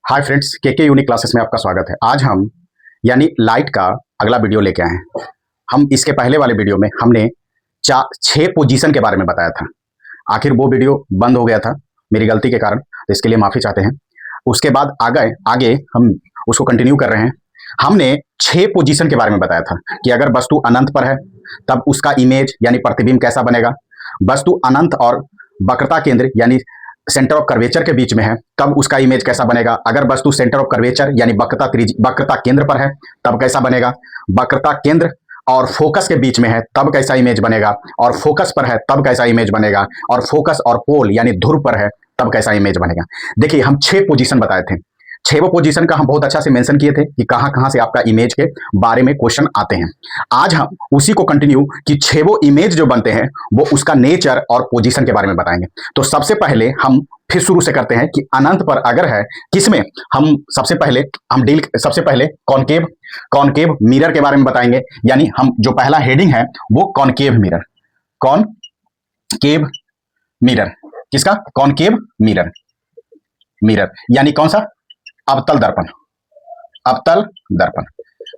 Hi friends, के unique classes में आपका स्वागत है। आज हम यानी लाइट का अगला वीडियो लेके आए हैं। हम इसके पहले वाले वीडियो में हमने 6 पोजीशन के बारे में बताया था। आखिर वो वीडियो बंद हो गया था मेरी गलती के कारण, तो इसके लिए माफ़ी चाहते हैं। उसके बाद आगे हम उसको कंटिन्यू कर रहे हैं। हमने 6 पोजीशन के बारे में बताया था कि अगर वस्तु अनंत पर है तब उसका इमेज यानी प्रतिबिंब कैसा बनेगा। वस्तु अनंत और वक्रता केंद्र यानी सेंटर ऑफ कर्वेचर के बीच में है तब उसका इमेज कैसा बनेगा। अगर वस्तु सेंटर ऑफ कर्वेचर यानी वक्रता केंद्र पर है तब कैसा बनेगा। वक्रता केंद्र और फोकस के बीच में है तब कैसा इमेज बनेगा, और फोकस पर है तब कैसा इमेज बनेगा, और फोकस और पोल यानी ध्रुव पर है तब कैसा इमेज बनेगा। देखिए, हम 6 पोजीशन बताए थे। 6 पोजीशन का हम बहुत अच्छा से मेंशन किए थे कि कहां कहां से आपका इमेज के बारे में क्वेश्चन आते हैं। आज हम उसी को कंटिन्यू कि 6 इमेज जो बनते हैं वो उसका नेचर और पोजीशन के बारे में बताएंगे। तो सबसे पहले हम फिर शुरू से करते हैं कि अनंत पर अगर है किसमें, हम सबसे पहले कॉनकेव मिरर के बारे में बताएंगे। यानी हम जो पहला हेडिंग है वो कॉनकेव मिरर किसका, कॉनकेव मिरर यानी कौन सा, अवतल दर्पण।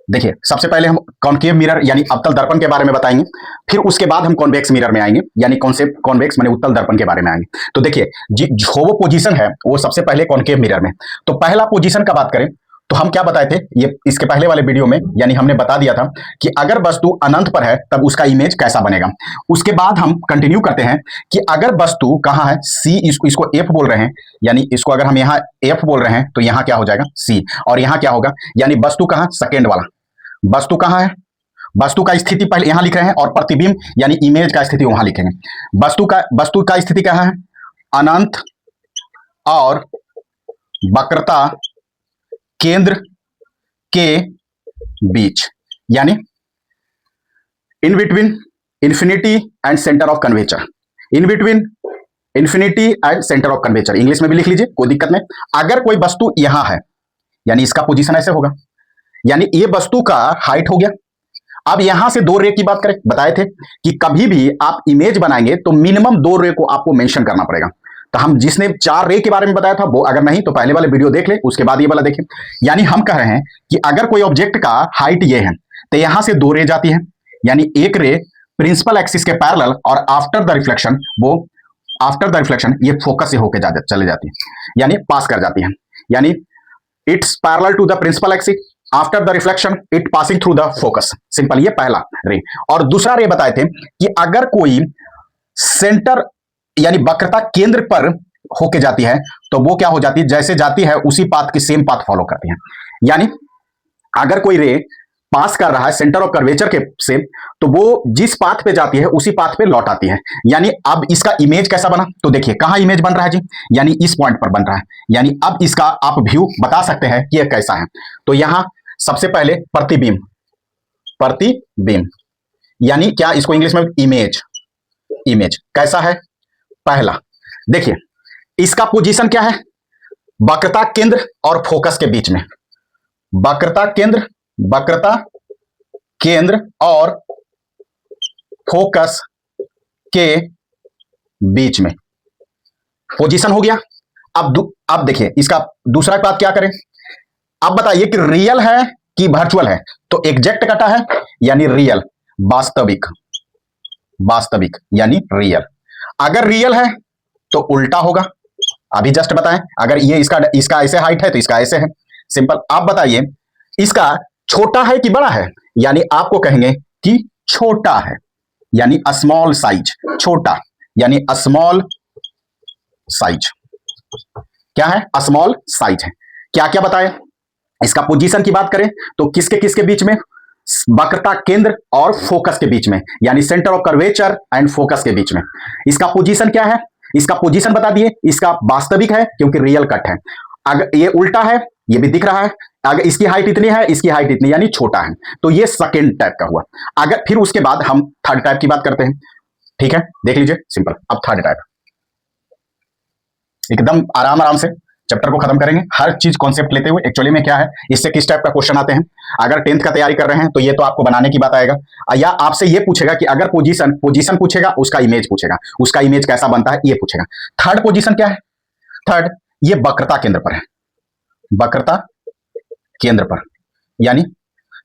देखिए, सबसे पहले हम कॉनकेव मिरर यानी अवतल दर्पण के बारे में बताएंगे, फिर उसके बाद हम कॉन्वेक्स मिरर में आएंगे यानी कॉन्वेक्स माने उत्तल दर्पण के बारे में आएंगे। तो देखिए, जो वो पोजीशन है वो सबसे पहले कॉनकेव मिरर में। तो पहला पोजीशन का बात करें तो हम क्या बताए थे, ये इसके पहले वाले वीडियो में यानी हमने बता दिया था कि अगर वस्तु अनंत पर है तब उसका इमेज कैसा बनेगा। उसके बाद हम कंटिन्यू करते हैं कि अगर वस्तु कहाँ है, सी, इसको एफ बोल रहे हैं, यानी इसको अगर हम यहाँ एफ बोल रहे हैं तो यहाँ क्या हो जाएगा सी, और यहाँ क्या होगा, यानी वस्तु कहाँ, सेकेंड वाला वस्तु कहाँ है, वस्तु का स्थिति पहले यहां लिख रहे हैं और प्रतिबिंब यानी इमेज का स्थिति वहां लिखेंगे। वस्तु का स्थिति क्या है, अनंत और वक्रता केंद्र के बीच, यानी in between infinity and centre of curvature. In between infinity and centre of curvature English में भी लिख लीजिए, कोई दिक्कत नहीं। अगर कोई वस्तु यहां है यानी इसका पोजीशन ऐसे होगा, यानी ये वस्तु का हाइट हो गया। अब यहां से 2 रे की बात करें, बताए थे कि कभी भी आप इमेज बनाएंगे तो मिनिमम 2 रे को आपको मेंशन करना पड़ेगा। तो हम जिसने 4 रे के बारे में बताया था वो अगर नहीं तो पहले वाले वीडियो देख ले, उसके बाद ये वाला देखें। यानी हम कह रहे हैं कि अगर कोई ऑब्जेक्ट का हाइट ये है तो यहां से 2 रे जाती है, यानी एक रे प्रिंसिपल एक्सिस के पैरेलल, और आफ्टर द रिफ्लेक्शन ये फोकस से होकर चले जाती है, यानी पास कर जाती है, यानी it's parallel to the principal axis, after the reflection it passing through the focus. Simple, ये पहला रे। और दूसरा रे बताए थे कि अगर कोई सेंटर यानी वक्रता केंद्र पर होके जाती है तो वो क्या हो जाती है, जैसे जाती है उसी पाथ की सेम पाथ फॉलो करती है। यानी अगर कोई रे पास कर रहा है सेंटर ऑफ कर्वेचर के से, तो वो जिस पाथ पे जाती है उसी पाथ पे लौट आती है। यानी अब इसका इमेज कैसा बना, तो देखिए कहां इमेज बन रहा है जी, यानी इस पॉइंट पर बन रहा है। यानी अब इसका आप व्यू बता सकते हैं कि यह कैसा है। तो यहां सबसे पहले प्रतिबिंब यानी क्या, इसको इंग्लिश में इमेज कैसा है, पहला। देखिए इसका पोजीशन क्या है, वक्रता केंद्र और फोकस के बीच में, वक्रता केंद्र और फोकस के बीच में पोजीशन हो गया। अब देखिए इसका दूसरा बात क्या करें। अब बताइए कि रियल है कि वर्चुअल है, तो एग्जैक्ट कटा है यानी रियल, वास्तविक यानी रियल। अगर रियल है तो उल्टा होगा, अभी जस्ट बताएं। अगर ये इसका ऐसे हाइट है तो इसका ऐसे है, सिंपल। आप बताइए इसका छोटा है कि बड़ा है, यानी आपको कहेंगे कि छोटा है, यानी स्मॉल साइज, छोटा यानी स्मॉल साइज। क्या है, स्मॉल साइज है। क्या क्या बताए, इसका पोजीशन की बात करें तो किसके बीच में, वक्रता केंद्र और फोकस के बीच में, यानी centre of curvature and focus के बीच में। इसका पोजीशन क्या है, इसका पोजीशन बता दिए। इसका वास्तविक है क्योंकि रियल कट है। अगर ये उल्टा है, ये भी दिख रहा है। अगर इसकी हाइट इतनी है, इसकी हाइट इतनी, यानी छोटा है, तो ये सेकेंड टाइप का हुआ। अगर फिर उसके बाद हम थर्ड टाइप की बात करते हैं, ठीक है, देख लीजिए सिंपल। अब थर्ड टाइप एकदम आराम से चैप्टर को खत्म करेंगे, हर चीज कॉन्सेप्ट लेते हुए एक्चुअली में क्या है, इससे किस टाइप का क्वेश्चन आते हैं। अगर 10th का तैयारी कर रहे हैं तो ये तो आपको बनाने की बात आएगा, या आपसे ये पूछेगा कि अगर पोजीशन पूछेगा, उसका इमेज पूछेगा, उसका इमेज कैसा बनता है ये पूछेगा। थर्ड पोजीशन क्या है, थर्ड ये वक्रता केंद्र पर है, वक्रता केंद्र पर, यानी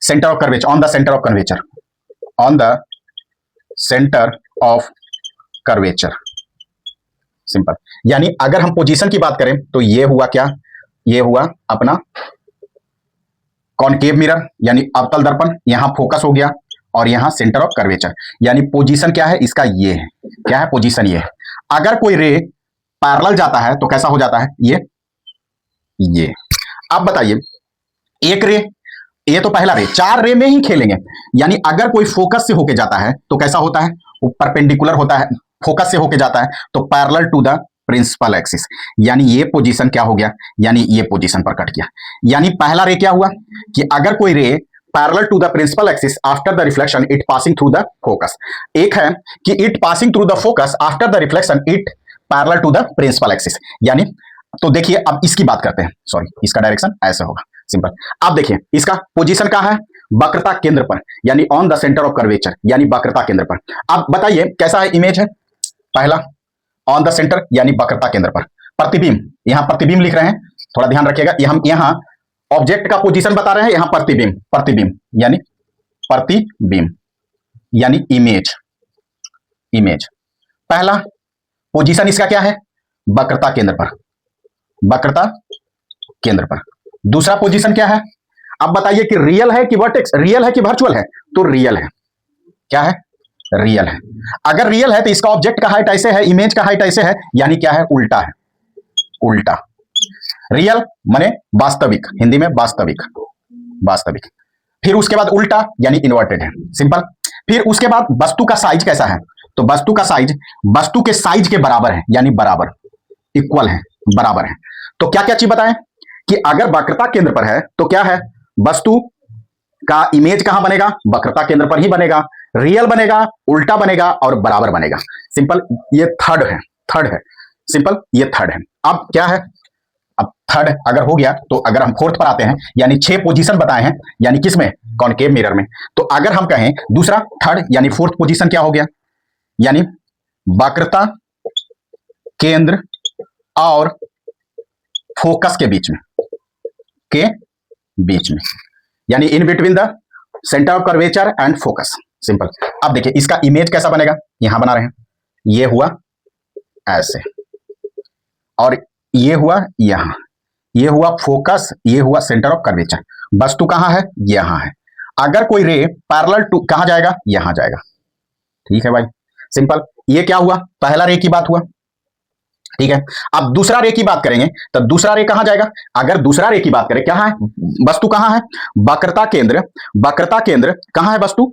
centre of curvature, on the centre of curvature, on the centre of curvature, simple. यानी अगर हम पोजीशन की बात करें तो ये हुआ क्या, ये हुआ अपना कॉनकेव मिरर यानी अवतल दर्पण, यहां फोकस हो गया और यहां सेंटर ऑफ कर्वेचर, यानी पोजीशन क्या है इसका, ये है, क्या है पोजीशन, ये है। अगर कोई रे पैरेलल जाता है तो कैसा हो जाता है, ये। अब बताइए, एक रे, ये तो पहला रे, 4 रे में ही खेलेंगे, यानी अगर कोई फोकस से होके जाता है तो कैसा होता है, वो परपेंडिकुलर होता है, फोकस से होके जाता है तो parallel to the principal axis, यानी ये पोजीशन क्या हो गया, यानी ये पोजीशन पर कट गया। यानी पहला रे क्या हुआ कि अगर कोई ray parallel to the principal axis after the reflection it passing through the focus, एक है कि it passing through the focus after the reflection it parallel to the principal axis, यानी तो देखिए अब इसकी बात करते हैं, सॉरी इसका डायरेक्शन ऐसे होगा, सिंपल। अब देखिए इसका पोजीशन कहां है, वक्रता केंद्र पर, यानी on the centre of curvature, यानी वक्रता केंद्र पर। अब बताइए कैसा है इमेज है, पहला ऑन द सेंटर यानी वक्रता केंद्र पर, प्रतिबिंब, यहां प्रतिबिंब लिख रहे हैं, थोड़ा ध्यान रखिएगा, हम यहां ऑब्जेक्ट का पोजीशन बता रहे हैं, यहां प्रतिबिंब, प्रतिबिंब यानी प्रतिबिंब यानी इमेज, इमेज। पहला पोजीशन इसका क्या है, वक्रता केंद्र पर, वक्रता केंद्र पर। दूसरा पोजीशन क्या है, अब बताइए कि रियल है कि वर्टेक्स, रियल है कि वर्चुअल है, तो रियल है, क्या है, रियल है। अगर रियल है तो इसका ऑब्जेक्ट का हाइट ऐसे है, इमेज का हाइट ऐसे है, यानी क्या है, उल्टा है, उल्टा। रियल माने वास्तविक, हिंदी में वास्तविक, वास्तविक। फिर उसके बाद उल्टा यानी इन्वर्टेड है, सिंपल। फिर उसके बाद वस्तु का साइज कैसा है, तो वस्तु का साइज वस्तु के साइज के बराबर है, यानी बराबर, इक्वल है, बराबर है। तो क्या क्या चीज बताएं कि अगर वक्रता केंद्र पर है तो क्या है, वस्तु का इमेज कहां बनेगा, वक्रता केंद्र पर ही बनेगा, रियल बनेगा, उल्टा बनेगा और बराबर बनेगा, सिंपल। ये थर्ड है, थर्ड है, सिंपल, ये थर्ड है। अब क्या है, अब थर्ड अगर हो गया तो अगर हम फोर्थ पर आते हैं, यानी 6 पोजीशन बताए हैं, यानी किसमें, कॉनकेव मिरर में। तो अगर हम कहें दूसरा थर्ड यानी फोर्थ पोजीशन क्या हो गया, यानी वक्रता केंद्र और फोकस के बीच में, के बीच में, यानी in between the centre of curvature and focus, simple. अब देखिए इसका इमेज कैसा बनेगा, यहां बना रहे हैं, ये हुआ ऐसे और ये हुआ यहां, ये हुआ फोकस, ये हुआ सेंटर ऑफ कर्वेचर। वस्तु कहां है, यहां है। अगर कोई रे पैरेलल टू कहां जाएगा, यहां जाएगा, ठीक है भाई, सिंपल। ये क्या हुआ, पहला रे की बात हुआ, ठीक है। अब दूसरा रे की बात करेंगे तो दूसरा रे कहां जाएगा, अगर दूसरा रे की बात करें, क्या है, वस्तु कहां है, वक्रता केंद्र, वक्रता केंद्र कहां है, वस्तु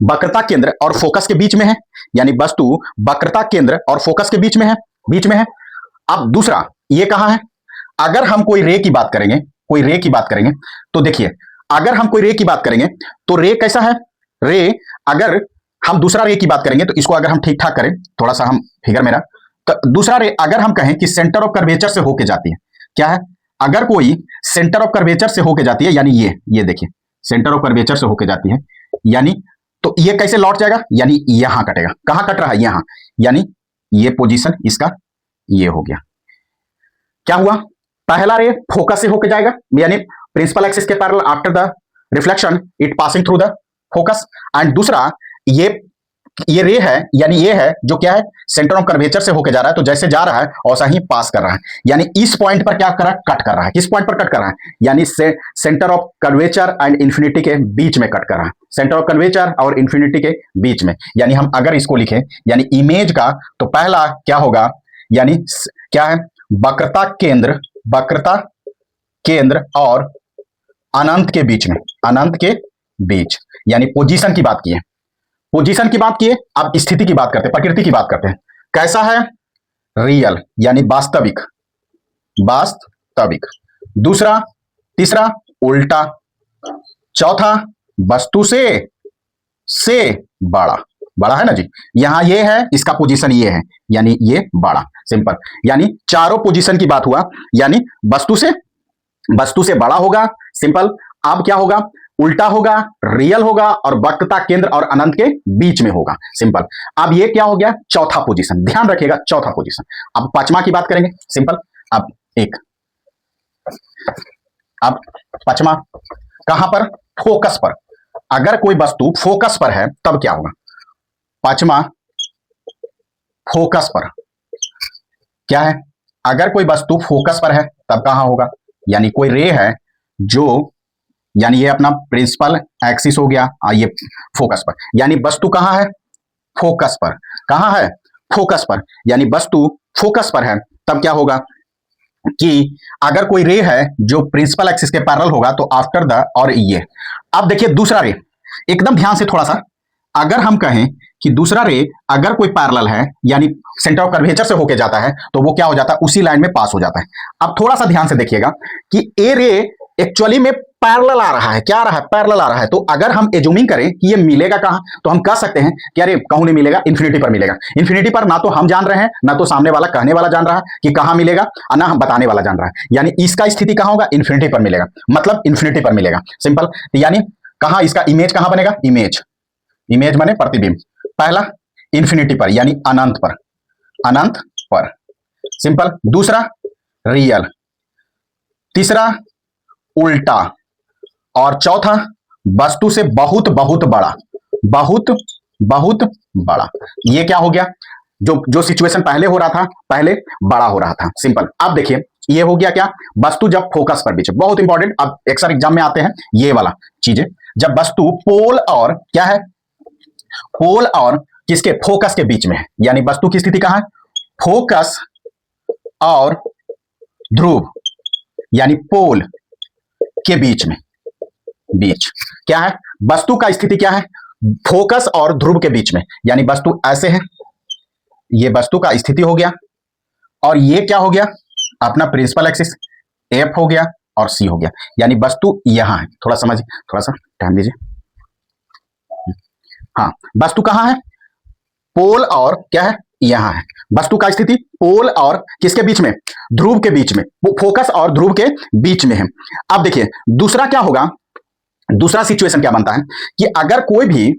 वक्रता केंद्र और फोकस के बीच में है, यानी वस्तु वक्रता केंद्र और फोकस के बीच में है, बीच में है। अब दूसरा ये कहां है, अगर हम कोई रे की बात करेंगे, कोई रे की बात करेंगे तो देखिए अगर हम कोई रे की बात करेंगे तो रे कैसा है, रे अगर हम दूसरा रे की बात करेंगे तो इसको अगर हम ठीक ठाक करें, थोड़ा सा हम फिगर मेरा, तो दूसरा रे अगर हम कहें कि सेंटर ऑफ कर्वेचर से होके जाती है, क्या है, अगर कोई सेंटर ऑफ कर्वेचर से होके जाती है, यानी ये देखिए सेंटर ऑफ कर्वेचर से होके जाती है, यानी तो ये कैसे लौट जाएगा, यानी यहां कटेगा, कहां कट रहा है, यहां, यानी ये पोजीशन इसका ये हो गया। क्या हुआ, पहला रे फोकस से होके जाएगा, यानी प्रिंसिपल एक्सिस के parallel after the reflection it passing through the focus, and दूसरा ये रे है, यानी ये है जो क्या है, सेंटर ऑफ कर्वेचर से होके जा रहा है, तो जैसे जा रहा है वैसा ही पास कर रहा है, यानी इस पॉइंट पर क्या कर रहा है, कट कर रहा है। किस पॉइंट पर कट कर रहा है, यानी centre of curvature and infinity के बीच में कट कर रहा है, सेंटर ऑफ कर्वेचर और इंफिनिटी के बीच में। यानी हम अगर इसको लिखें यानी इमेज का, तो पहला क्या होगा, यानी क्या है, वक्रता केंद्र, वक्रता केंद्र और अनंत के बीच में, अनंत के बीच, यानी पोजीशन की बात की है, पोजीशन की बात की है। अब स्थिति की बात करते हैं, प्रकृति की बात करते हैं, कैसा है, रियल यानी वास्तविक, वास्तविक। दूसरा, तीसरा उल्टा, चौथा वस्तु से बड़ा, बड़ा है ना जी, यहां ये है, इसका पोजीशन ये है, यानी ये बड़ा, सिंपल। यानी चारों पोजीशन की बात हुआ, यानी वस्तु से बड़ा होगा, सिंपल। अब क्या होगा, उल्टा होगा, रियल होगा और वक्रता केंद्र और अनंत के बीच में होगा, सिंपल। अब ये क्या हो गया, चौथा पोजीशन, ध्यान रखिएगा चौथा पोजीशन। अब पांचवा की बात करेंगे, सिंपल। अब एक अब पांचवा, कहां पर? फोकस पर। अगर कोई वस्तु फोकस पर है तब क्या होगा? पांचवा, फोकस पर क्या है? अगर कोई वस्तु फोकस पर है तब कहां होगा? यानी कोई रे है जो, यानी ये अपना प्रिंसिपल एक्सिस हो गया, ये फोकस पर, यानी वस्तु कहां है? फोकस पर। कहां है? फोकस पर। यानी वस्तु फोकस पर है तब क्या होगा कि अगर कोई रे है जो प्रिंसिपल एक्सिस के पैरेलल होगा तो आफ्टर द, और ये, अब देखिए दूसरा रे, एकदम ध्यान से थोड़ा सा, अगर हम कहें कि दूसरा रे अगर कोई पैरेलल है यानी सेंटर ऑफ कर्वेचर से होके जाता है तो वो क्या हो जाता है? उसी लाइन में पास हो जाता है। अब थोड़ा सा ध्यान से देखिएगा कि ए रे एक्चुअली में पैरेलल आ रहा है। क्या आ रहा है? पैरेलल आ रहा है। तो अगर हम एज्यूमिंग करें कि ये मिलेगा कहां, तो हम कह सकते हैं कि अरे कहूं नहीं मिलेगा, इन्फिनिटी पर मिलेगा। इन्फिनिटी पर ना तो हम जान रहे हैं, ना तो सामने वाला कहने वाला जान रहा है कि कहां मिलेगा, और ना हम बताने वाला जान रहा है। यानी इसका स्थिति कहां होगा? इन्फिनिटी पर मिलेगा, मतलब इन्फिनिटी पर मिलेगा। सिंपल। यानी कहां इसका इमेज कहां बनेगा? इमेज, इमेज माने प्रतिबिंब। पहला इन्फिनिटी पर यानी अनंत पर, अनंत पर। सिंपल। दूसरा रियल, तीसरा उल्टा, और चौथा वस्तु से बहुत बहुत बड़ा, बहुत बहुत बड़ा। ये क्या हो गया? जो जो सिचुएशन पहले हो रहा था, पहले बड़ा हो रहा था। सिंपल। अब देखिए ये हो गया क्या? वस्तु जब फोकस पर बीच, बहुत इंपॉर्टेंट, अब अक्सर एग्जाम में आते हैं ये वाला चीजें, जब वस्तु पोल और क्या है? पोल और किसके? फोकस के बीच में है। यानी वस्तु की स्थिति कहां है? फोकस और ध्रुव, यानी पोल के बीच में, बीच क्या है? वस्तु का स्थिति क्या है? फोकस और ध्रुव के बीच में। यानी वस्तु ऐसे है, ये वस्तु का स्थिति हो गया, और ये क्या हो गया? अपना प्रिंसिपल एक्सिस एफ हो गया और सी हो गया। यानी वस्तु यहां है। थोड़ा समझ, थोड़ा सा टाइम दीजिए। हाँ, वस्तु कहां है? पोल और क्या है? यहां है। वस्तु का स्थिति पोल और किसके बीच में? ध्रुव के बीच में, फोकस और ध्रुव के बीच में है। अब देखिए दूसरा क्या होगा? दूसरा सिचुएशन क्या बनता है कि अगर कोई भी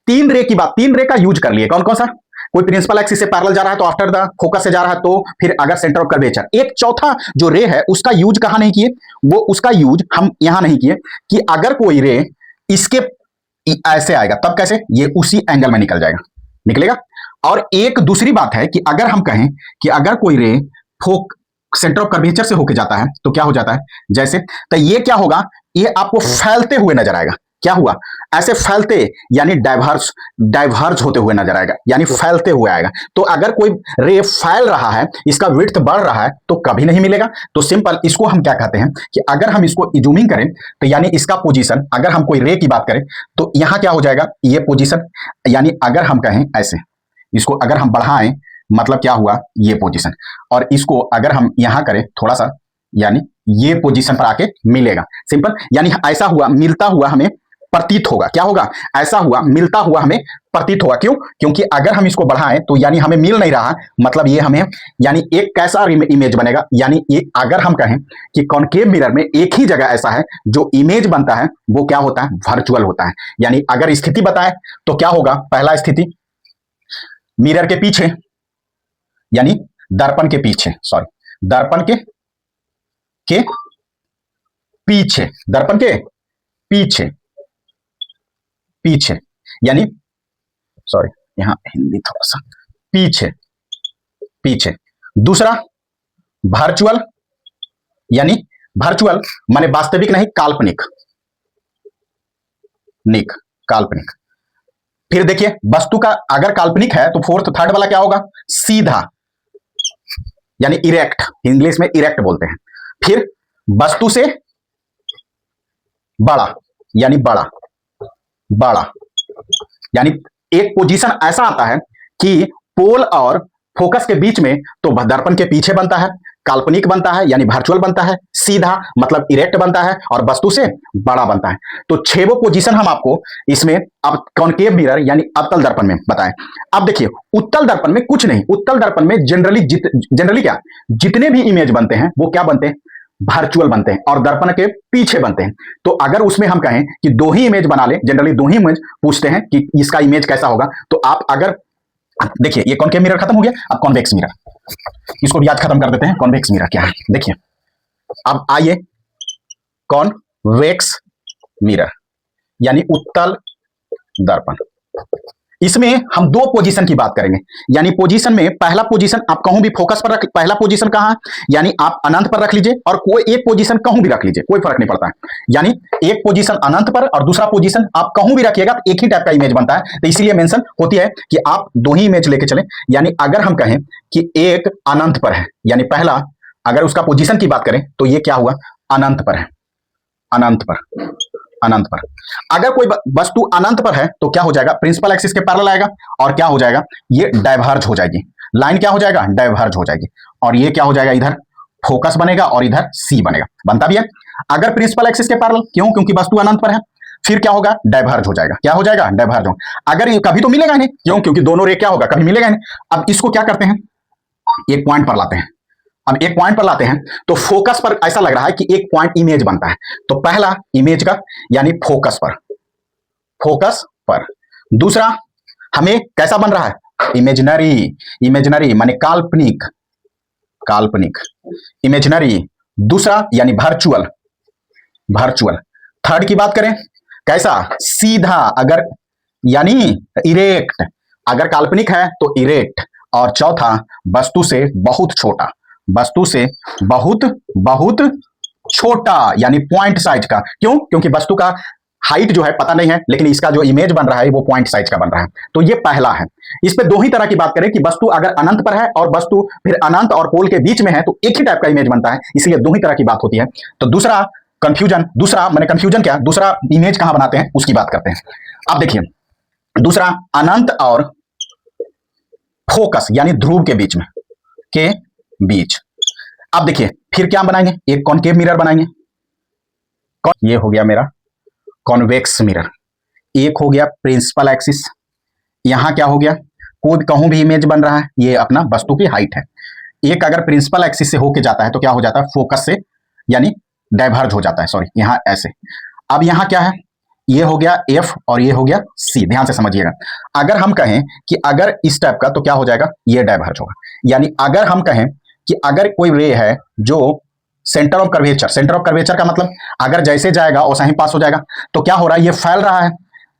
तीन रे की बात, तीन रे का यूज कर लिए, कौन कौन सा? कोई प्रिंसिपल एक्सिस से पैरेलल जा रहा है तो आफ्टर द फोकस से जा रहा है, तो फिर अगर सेंटर ऑफ कर्वेचर। एक चौथा जो रे है उसका यूज कहां नहीं किए? वो उसका यूज हम यहां नहीं किए कि अगर कोई रे इसके ऐसे आएगा तब कैसे? ये उसी एंगल में निकल जाएगा, निकलेगा। और एक दूसरी बात है कि अगर हम कहें कि अगर कोई रे सेंटर ऑफ कर्वेचर से होके जाता है तो क्या हो जाता है? जैसे, तो ये क्या होगा? ये आपको फैलते हुए नजर आएगा। क्या हुआ? ऐसे फैलते, यानी डाइवर्ज, डाइवर्ज होते हुए नजर आएगा, यानी फैलते हुए आएगा। तो अगर कोई रे फैल रहा है, इसका विड्थ बढ़ रहा है, तो कभी नहीं मिलेगा। तो सिंपल, इसको हम क्या कहते हैं कि अगर हम इसको जूमिंग करें तो यानी इसका पोजीशन, अगर हम कोई रे की बात करें तो यहां क्या हो जाएगा? ये पोजीशन, यानी अगर हम कहें ऐसे, इसको अगर हम बढ़ाएं मतलब क्या हुआ? ये पोजीशन, और इसको अगर हम यहां करें थोड़ा सा, यानी ये पोजीशन पर आके मिलेगा। सिंपल। यानी ऐसा हुआ, मिलता हुआ हमें प्रतीत होगा। क्या होगा? ऐसा हुआ, मिलता हुआ हमें प्रतीत होगा। क्यों? क्योंकि अगर हम इसको बढ़ाएं तो यानी हमें मिल नहीं रहा, मतलब ये हमें, यानी एक कैसा इमेज बनेगा? यानी ये अगर हम कहें कि कॉनकेव मिरर में एक ही जगह ऐसा है जो इमेज बनता है वो क्या होता है? वर्चुअल होता है। यानी अगर स्थिति बताए तो क्या होगा? पहला स्थिति मिरर के पीछे, यानी दर्पण के पीछे, सॉरी दर्पण के पीछे, दर्पण के पीछे, पीछे, यानी सॉरी यहां हिंदी थोड़ा सा, पीछे, पीछे। दूसरा वर्चुअल, यानी वर्चुअल माने वास्तविक नहीं, काल्पनिक, निक, काल्पनिक। फिर देखिए वस्तु का अगर काल्पनिक है तो फोर्थ, थर्ड वाला क्या होगा? सीधा, यानी इरेक्ट, इंग्लिश में इरेक्ट बोलते हैं। फिर वस्तु से बड़ा, यानी बड़ा, बड़ा, यानी एक पोजीशन ऐसा आता है कि पोल और फोकस के बीच में, तो दर्पण के पीछे बनता है, काल्पनिक बनता है यानी वर्चुअल बनता है, सीधा मतलब इरेक्ट बनता है, और वस्तु से बड़ा बनता है। तो छह पोजीशन हम आपको इसमें अब कॉनकेव मिरर यानी अवतल दर्पण में बताएं। अब देखिए उत्तल दर्पण में कुछ नहीं, उत्तल दर्पण में जनरली क्या, जितने भी इमेज बनते हैं वो क्या बनते हैं? वर्चुअल बनते हैं और दर्पण के पीछे बनते हैं। तो अगर उसमें हम कहें कि दो ही इमेज बना ले, जनरली दो ही इमेज पूछते हैं कि इसका इमेज कैसा होगा, तो आप अगर देखिए ये कॉनकेव मिरर खत्म हो गया, अब कॉन्वेक्स मिरर, इसको भी आज खत्म कर देते हैं। कॉन्वेक्स मिरर क्या है? देखिए अब आइए कॉन्वेक्स मिरर यानी उत्तल दर्पण। इसमें हम दो पोजीशन की बात करेंगे, यानी पोजीशन में पहला पोजीशन आप कहूं भी फोकस पर रख, पहला पोजीशन कहां है, यानी आप अनंत पर रख लीजिए और कोई एक पोजीशन कहूं भी रख लीजिए, कोई फर्क नहीं पड़ता है। यानी एक पोजीशन अनंत पर और दूसरा पोजीशन आप कहूं भी रखिएगा तो एक ही टाइप का इमेज बनता है, तो इसीलिए मेंशन होती है कि आप दो ही इमेज लेके चले। यानी अगर हम कहें कि एक अनंत पर है, यानी पहला अगर उसका पोजीशन की बात करें तो ये क्या हुआ, अनंत पर है, अनंत पर, अनंत पर। अगर कोई वस्तु अनंत पर है तो क्या हो जाएगा, प्रिंसिपल एक्सिस के पैरेलल आएगा और क्या हो जाएगा, ये डाइवर्ज हो जाएगी, लाइन क्या हो जाएगा, डाइवर्ज हो जाएगी, और ये क्या हो जाएगा, इधर फोकस बनेगा और इधर सी बनेगा, बनता भी है। अगर प्रिंसिपल एक्सिस के पैरेलल, क्यों, क्योंकि वस्तु अनंत पर है, फिर क्या होगा, डाइवर्ज हो जाएगा, क्या हो जाएगा, डाइवर्ज हो। अगर ये कभी तो मिलेगा नहीं, क्यों, क्योंकि दोनों रे क्या होगा, कभी मिलेगा नहीं। अब इसको क्या करते हैं, एक पॉइंट पर लाते हैं। अब एक पॉइंट पर लाते हैं तो फोकस पर ऐसा लग रहा है कि एक पॉइंट इमेज बनता है, तो पहला इमेज का यानी फोकस पर, फोकस पर। दूसरा हमें कैसा बन रहा है, इमेजिनरी, इमेजिनरी माने काल्पनिक, काल्पनिक, इमेजिनरी। दूसरा यानी वर्चुअल, वर्चुअल। थर्ड की बात करें कैसा, सीधा, अगर यानी इरेक्ट, अगर काल्पनिक है तो इरेक्ट। और चौथा वस्तु से बहुत छोटा, वस्तु से बहुत बहुत छोटा यानी पॉइंट साइज का। क्यों, क्योंकि वस्तु का हाइट जो है पता नहीं है, लेकिन इसका जो इमेज बन रहा है वो पॉइंट साइज का बन रहा है। तो ये पहला है। इस पे दो ही तरह की बात करें कि वस्तु अगर अनंत पर है और वस्तु फिर अनंत और पोल के बीच में है तो एक ही टाइप का इमेज बनता है, इसलिए दो ही तरह की बात होती है। तो दूसरा कंफ्यूजन, दूसरा मैंने कंफ्यूजन क्या, दूसरा इमेज कहां बनाते हैं उसकी बात करते हैं। अब देखिए दूसरा अनंत और फोकस यानी ध्रुव के बीच में, के बीच। अब देखिए फिर क्या बनाएंगे, एक कॉनकेव मिरर बनाएंगे। ये हो गया मेरा कॉन्वेक्स मिरर, एक हो गया प्रिंसिपल एक्सिस, यहां क्या हो गया, कोई कहूं भी इमेज बन रहा है, ये अपना वस्तु की हाइट है। एक अगर प्रिंसिपल एक्सिस से होके जाता है तो क्या हो जाता है, फोकस से यानी डाइवर्ज हो जाता है, सॉरी यहां ऐसे। अब यहां क्या है, ये हो गया एफ और ये हो गया सी, ध्यान से समझिएगा। अगर हम कहें कि अगर इस टाइप का तो क्या हो जाएगा, ये डाइवर्ज होगा। यानी अगर हम कहें कि अगर कोई रे है जो centre of curvature, centre of curvature का मतलब अगर जैसे जाएगा वैसा ही पास हो जाएगा, तो क्या हो रहा है, ये फैल रहा है।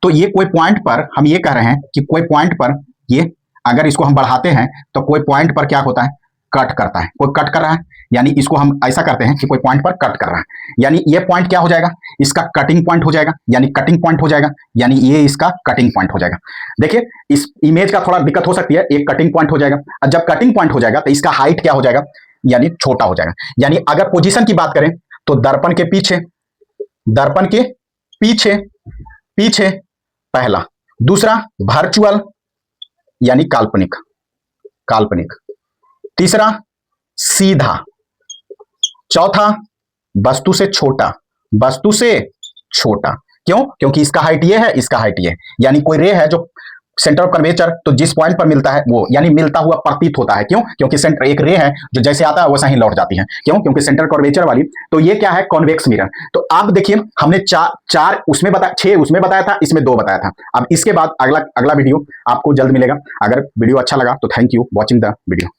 तो ये कोई पॉइंट पर हम ये कह रहे हैं कि कोई पॉइंट पर ये अगर इसको हम बढ़ाते हैं तो कोई पॉइंट पर क्या होता है, कट करता है, कोई कट कर रहा है, यानी इसको हम ऐसा करते हैं कि कोई पॉइंट पर कट कर रहा है, यानी ये पॉइंट क्या हो जाएगा, इसका कटिंग पॉइंट हो जाएगा, यानी कटिंग पॉइंट हो जाएगा, यानी ये इसका कटिंग पॉइंट हो जाएगा। देखिए इस इमेज का थोड़ा दिक्कत हो सकती है, एक कटिंग पॉइंट हो जाएगा, और जब कटिंग पॉइंट हो जाएगा तो इसका हाइट क्या हो जाएगा, यानी छोटा हो जाएगा। यानी अगर पोजीशन की बात करें तो दर्पण के पीछे, दर्पण के पीछे, पीछे पहला, दूसरा वर्चुअल यानी काल्पनिक, काल्पनिक, तीसरा सीधा, चौथा वस्तु से छोटा, वस्तु से छोटा। क्यों, क्योंकि इसका हाइट ये है, इसका हाइट ये है, यानी कोई रे है जो सेंटर ऑफ कर्वेचर तो जिस पॉइंट पर मिलता है वो यानी मिलता हुआ प्रतीत होता है। क्यों, क्योंकि सेंटर एक रे है जो जैसे आता है वैसा ही लौट जाती है। क्यों, क्योंकि सेंटर कर्वेचर वाली। तो ये क्या है, कॉन्वेक्स मिरर। तो आप देखिए हमने चार उसमें बताया, 6 उसमें बताया था, इसमें 2 बताया था। अब इसके बाद अगला वीडियो आपको जल्द मिलेगा। अगर वीडियो अच्छा लगा तो thank you watching the video.